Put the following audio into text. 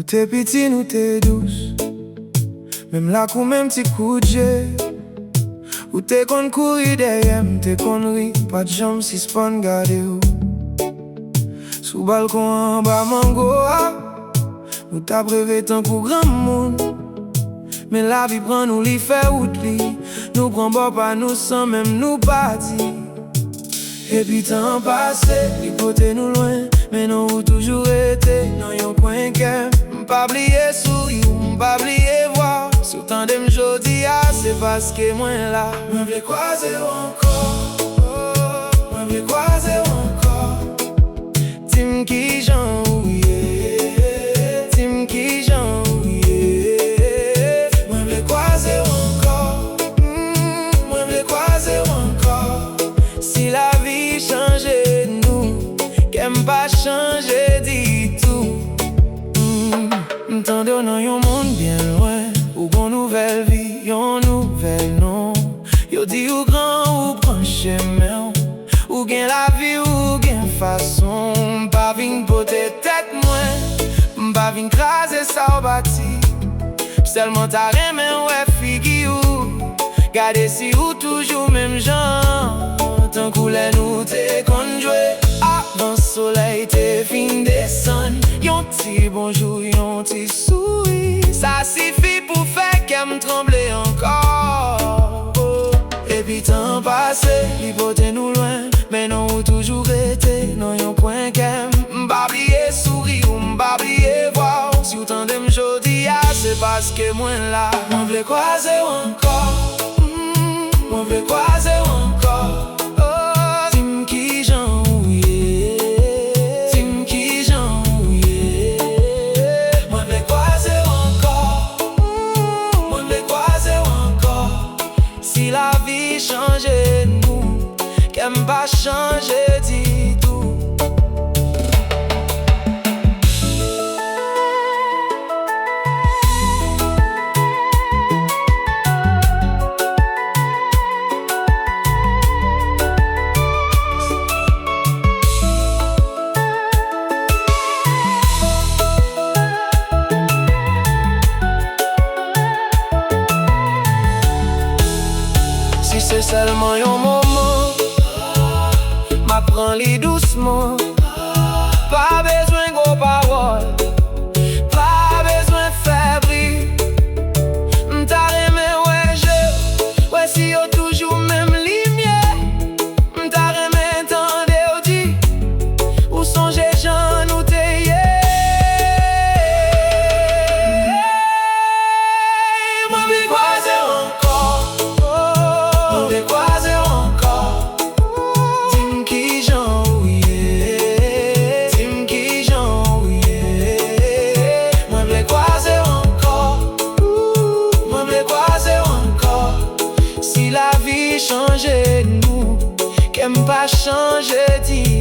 t'es petit, nous t'es douce. Même là qu'on même petit coup de jet. Ou t'es qu'on courir derrière, t'es qu'on rit. Pas de jambes si c'est pas garder ou. Sous balcon en bas mango, nous t'a brevé tant pour grand monde. Mais la vie prend nous li fait route li. Nous prend pas pas nous sans même nous partir. Et puis temps passé, l'hypothèse nous loin. Mais non ou toujours été, non yon coin que m'pas oublier sourire, m'pas oublier voir. Sur tant de m'jodi c'est parce que moi là m'vle croiser encore, m'vle croiser encore. Tim qui j'en ouye, Tim qui j'en ouye. M'vle croiser encore, m'vle croiser encore. Si la vie changeait nous, qu'aime pas changer dit tout. M'tendez dans yon monde bien loin, ou bon nouvelle vie, yon nouvelle nom. Yo dit ou grand ou prend chemin, ou gain la vie ou gain façon. M'pas vin poter tête moins, m'pas vin craser sa ou bâti. Seulement ta remè ouais figi ou, gade si ou toujours même genre. Tant coulé nous t'es qu'on jouer, avant soleil t'es fin descend. Yon ti bonjour, yon ti souris, ça suffit pour faire qu'elle me tremble encore. Et puis temps passé, l'hypothèse nous loin. Mais non ou toujours été, non yon point qu'elle m'pas oublier sourire ou m'pas oublier voir. Si ou tant de m'jodi c'est parce que moi là m'vle croiser encore, m'vle croiser encore. Tim qui j'en ouye, Tim qui j'en ouye. M'vle croiser encore, m'vle croiser encore. Si la vie changeait nous, qu'aime pas changer dit tout. Si c'est seulement un moment, m'apprends-les doucement. Pas besoin gros paroles, pas besoin fébrile. M'ta remè ouais si yo toujours même lumière. M'ta remè tande ou di, ou songe j'en ou te yé. M'vle croiser encore, m'vle croiser encore. Tim qui j'en ouye, Tim qui j'en ouye. M'vle croiser encore, m'vle croiser encore. Si la vie changeait nous, qu'aime pas changer dit.